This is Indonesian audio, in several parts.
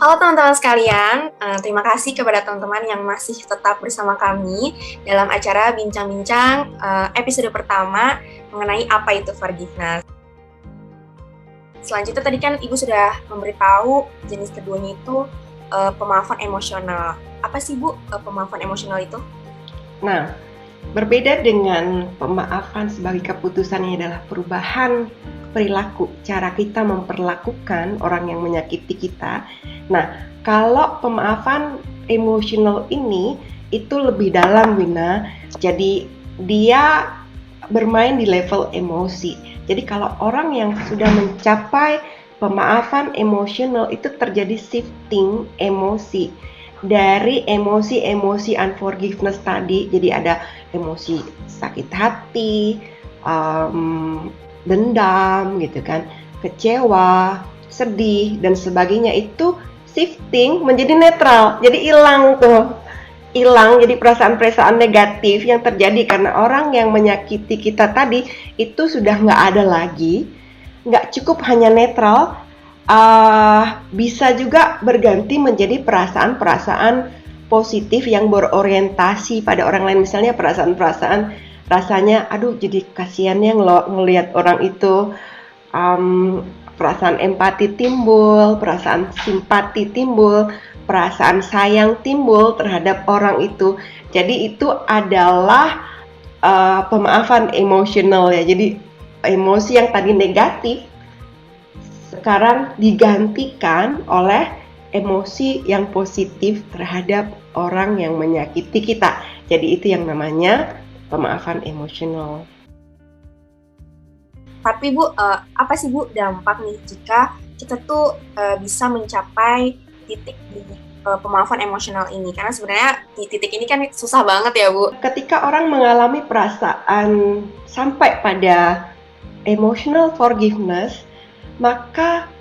Halo teman-teman sekalian, terima kasih kepada teman-teman yang masih tetap bersama kami dalam acara Bincang-Bincang episode pertama mengenai apa itu forgiveness. Selanjutnya tadi kan Ibu sudah memberitahu jenis keduanya itu pemaafan emosional. Apa sih Bu pemaafan emosional itu? Nah, berbeda dengan pemaafan sebagai keputusan ini adalah perubahan perilaku, cara kita memperlakukan orang yang menyakiti kita. Nah, kalau pemaafan emosional ini itu lebih dalam, Wina. Jadi dia bermain di level emosi. Jadi kalau orang yang sudah mencapai pemaafan emosional itu terjadi shifting emosi dari emosi-emosi unforgiveness tadi. Jadi ada emosi sakit hati, dendam gitu kan, kecewa, sedih dan sebagainya, itu shifting menjadi netral. Jadi hilang jadi perasaan-perasaan negatif yang terjadi karena orang yang menyakiti kita tadi itu sudah nggak ada lagi. Nggak cukup hanya netral, bisa juga berganti menjadi perasaan-perasaan positif yang berorientasi pada orang lain. Misalnya perasaan-perasaan rasanya aduh jadi kasihannya ngelihat orang itu, perasaan empati timbul, perasaan simpati timbul, perasaan sayang timbul terhadap orang itu. Jadi itu adalah pemaafan emosional ya. Jadi emosi yang tadi negatif sekarang digantikan oleh emosi yang positif terhadap orang yang menyakiti kita. Jadi itu yang namanya pemaafan emosional. Tapi Bu, apa sih Bu dampak nih jika kita tuh bisa mencapai titik di pemaafan emosional ini? Karena sebenarnya di titik ini kan susah banget ya Bu. Ketika orang mengalami perasaan sampai pada emotional forgiveness, maka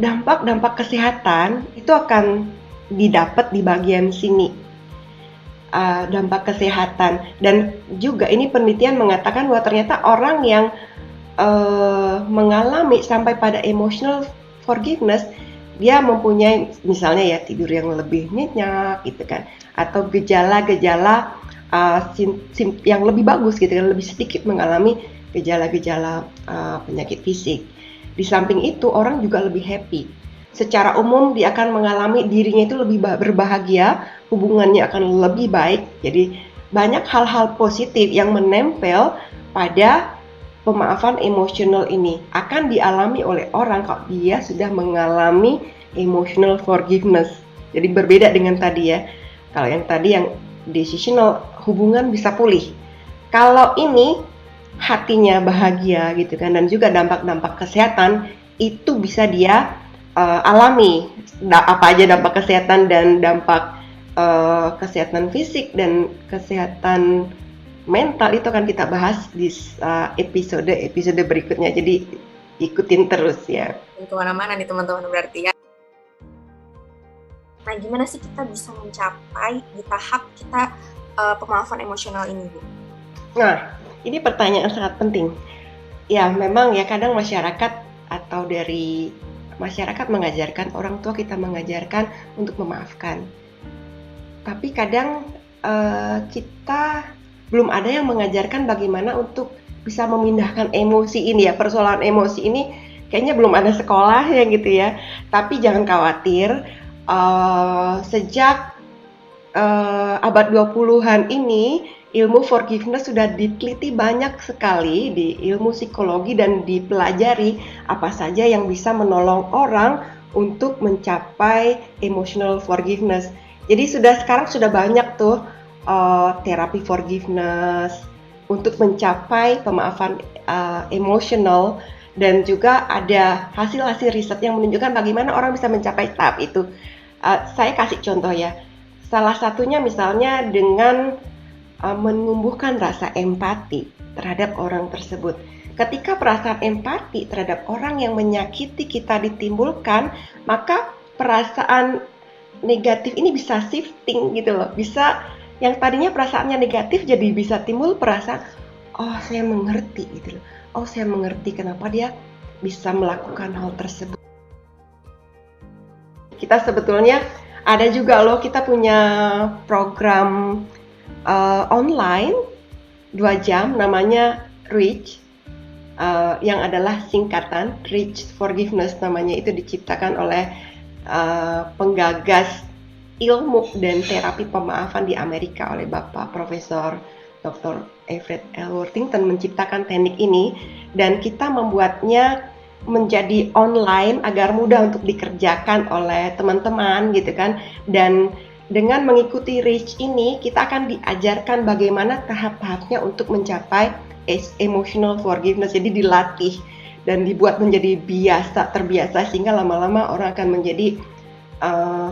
dampak-dampak kesehatan itu akan didapat di bagian sini. Dampak kesehatan, dan juga ini penelitian mengatakan bahwa ternyata orang yang mengalami sampai pada emotional forgiveness, dia mempunyai misalnya ya tidur yang lebih nyenyak gitu kan, atau gejala-gejala yang lebih bagus gitu kan, lebih sedikit mengalami gejala-gejala penyakit fisik. Di samping itu orang juga lebih happy. Secara umum dia akan mengalami dirinya itu lebih berbahagia, hubungannya akan lebih baik. Jadi banyak hal-hal positif yang menempel pada pemaafan emosional ini akan dialami oleh orang kalau dia sudah mengalami emotional forgiveness. Jadi berbeda dengan tadi ya. Kalau yang tadi yang decisional, hubungan bisa pulih. Kalau ini hatinya bahagia gitu kan, dan juga dampak-dampak kesehatan itu bisa dia alami. Apa aja dampak kesehatan dan dampak kesehatan fisik dan kesehatan mental itu akan kita bahas di episode berikutnya. Jadi ikutin terus ya. Kemana-mana nih teman-teman berarti ya. Nah, gimana sih kita bisa mencapai di tahap kita pemaafan emosional ini, Bu? Nah, ini pertanyaan sangat penting. Ya, memang ya kadang masyarakat atau dari masyarakat mengajarkan, orang tua kita mengajarkan untuk memaafkan. Tapi kadang kita belum ada yang mengajarkan bagaimana untuk bisa memindahkan emosi ini ya. Persoalan emosi ini kayaknya belum ada sekolah ya gitu ya. Tapi jangan khawatir, sejak abad 20-an ini ilmu forgiveness sudah diteliti banyak sekali di ilmu psikologi dan dipelajari apa saja yang bisa menolong orang untuk mencapai emotional forgiveness. Jadi sekarang sudah banyak tuh terapi forgiveness untuk mencapai pemaafan emosional, dan juga ada hasil-hasil riset yang menunjukkan bagaimana orang bisa mencapai tahap itu. Saya kasih contoh ya. Salah satunya misalnya dengan menumbuhkan rasa empati terhadap orang tersebut. Ketika perasaan empati terhadap orang yang menyakiti kita ditimbulkan, maka perasaan negatif ini bisa shifting gitu loh. Bisa yang tadinya perasaannya negatif jadi bisa timbul perasaan, oh saya mengerti gitu loh. Oh saya mengerti kenapa dia bisa melakukan hal tersebut. Kita sebetulnya ada juga loh, kita punya program online 2 jam namanya REACH, yang adalah singkatan Reach Forgiveness namanya. Itu diciptakan oleh penggagas ilmu dan terapi pemaafan di Amerika oleh Bapak Profesor Dr. Everett L. Worthington menciptakan teknik ini, dan kita membuatnya menjadi online agar mudah untuk dikerjakan oleh teman-teman gitu kan. Dan dengan mengikuti REACH ini kita akan diajarkan bagaimana tahap-tahapnya untuk mencapai emotional forgiveness. Jadi dilatih dan dibuat menjadi terbiasa, sehingga lama-lama orang akan menjadi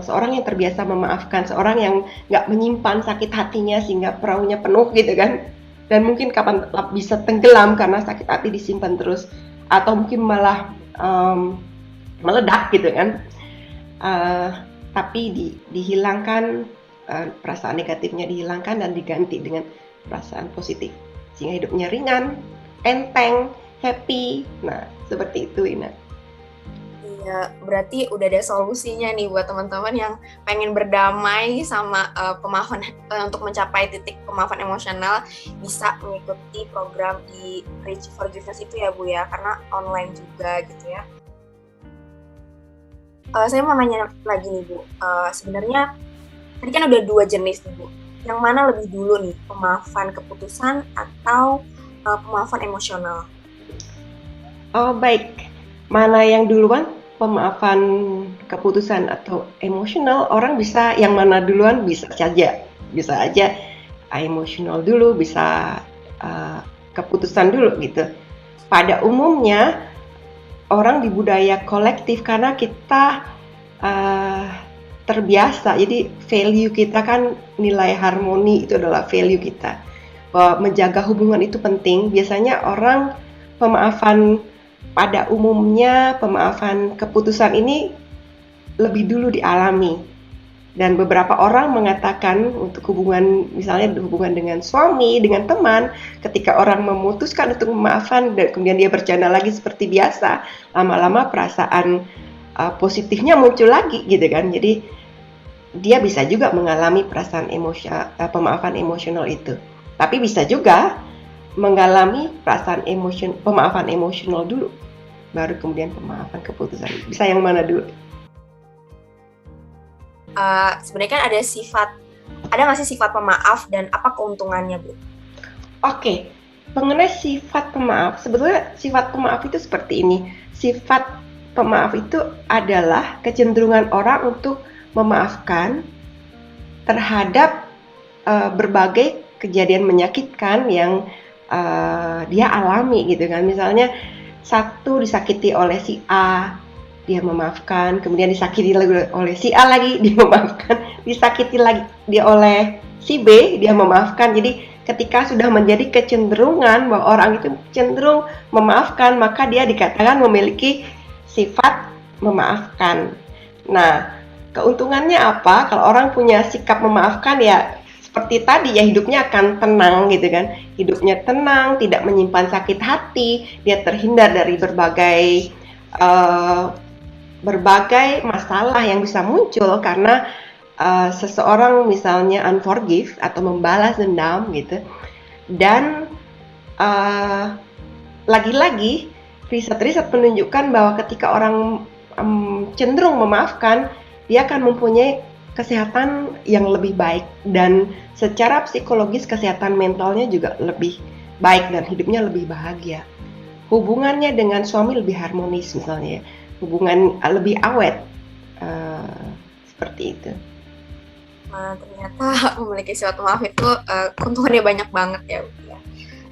seorang yang terbiasa memaafkan, seorang yang nggak menyimpan sakit hatinya sehingga perahunya penuh gitu kan, dan mungkin kapan bisa tenggelam karena sakit hati disimpan terus, atau mungkin malah meledak gitu kan. Tapi dihilangkan, perasaan negatifnya dihilangkan dan diganti dengan perasaan positif, sehingga hidupnya ringan, enteng, happy. Nah, seperti itu, Ina. Iya, berarti udah ada solusinya nih buat teman-teman yang pengen berdamai sama pemaafan, untuk mencapai titik pemaafan emosional, bisa mengikuti program di Reach Forgiveness itu ya Bu ya, karena online juga gitu ya. Saya mau nanya lagi nih Bu, sebenarnya tadi kan udah 2 jenis nih Bu, yang mana lebih dulu nih, pemaafan keputusan atau pemaafan emosional? Oh baik, mana yang duluan? Pemaafan keputusan atau emosional? Orang bisa yang mana duluan, bisa aja emosional dulu, bisa keputusan dulu gitu. Pada umumnya orang di budaya kolektif, karena kita terbiasa, jadi value kita kan nilai harmoni itu adalah value kita, bahwa menjaga hubungan itu penting. Biasanya orang pada umumnya pemaafan keputusan ini lebih dulu dialami, dan beberapa orang mengatakan untuk hubungan, misalnya hubungan dengan suami, dengan teman, ketika orang memutuskan untuk memaafkan dan kemudian dia bercanda lagi seperti biasa, lama-lama perasaan positifnya muncul lagi gitu kan. Jadi dia bisa juga mengalami perasaan pemaafan emosional itu, tapi bisa juga mengalami pemaafan emosional dulu, baru kemudian pemaafan keputusan. Bisa yang mana dulu? Sebenarnya kan ada nggak sih sifat pemaaf dan apa keuntungannya Bu? Oke, mengenai sifat pemaaf, sebetulnya sifat pemaaf itu seperti ini. Sifat pemaaf itu adalah kecenderungan orang untuk memaafkan terhadap berbagai kejadian menyakitkan yang dia alami gitu kan. Misalnya satu disakiti oleh si A, dia memaafkan, kemudian disakiti lagi oleh si A lagi, dia memaafkan, disakiti lagi dia oleh si B, dia memaafkan. Jadi ketika sudah menjadi kecenderungan bahwa orang itu cenderung memaafkan, maka dia dikatakan memiliki sifat memaafkan. Nah, keuntungannya apa? Kalau orang punya sikap memaafkan, ya seperti tadi ya, hidupnya akan tenang gitu kan. Hidupnya tenang, tidak menyimpan sakit hati, dia terhindar dari berbagai masalah yang bisa muncul karena seseorang misalnya unforgive atau membalas dendam gitu. Dan lagi-lagi riset-riset menunjukkan bahwa ketika orang cenderung memaafkan, dia akan mempunyai kesehatan yang lebih baik, dan secara psikologis kesehatan mentalnya juga lebih baik dan hidupnya lebih bahagia. Hubungannya dengan suami lebih harmonis misalnya, hubungan lebih awet, seperti itu. Ternyata memiliki sifat maaf itu keuntungannya banyak banget ya.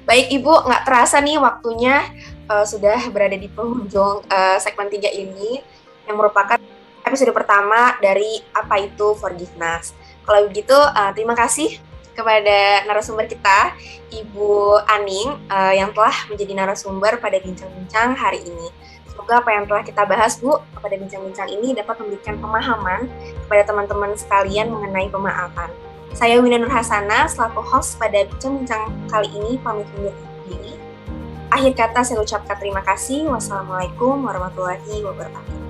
Baik Ibu, nggak terasa nih waktunya sudah berada di penghujung segmen 3 ini, yang merupakan episode pertama dari Apa Itu Forgiveness. Kalau begitu, terima kasih kepada narasumber kita, Ibu Aning, yang telah menjadi narasumber pada bincang-bincang hari ini. Semoga apa yang telah kita bahas, Bu, pada bincang-bincang ini dapat memberikan pemahaman kepada teman-teman sekalian mengenai pemaafan. Saya Wina Nur Hasana, selaku host pada bincang-bincang kali ini, pamit undur diri. Akhir kata saya ucapkan terima kasih. Wassalamualaikum warahmatullahi wabarakatuh.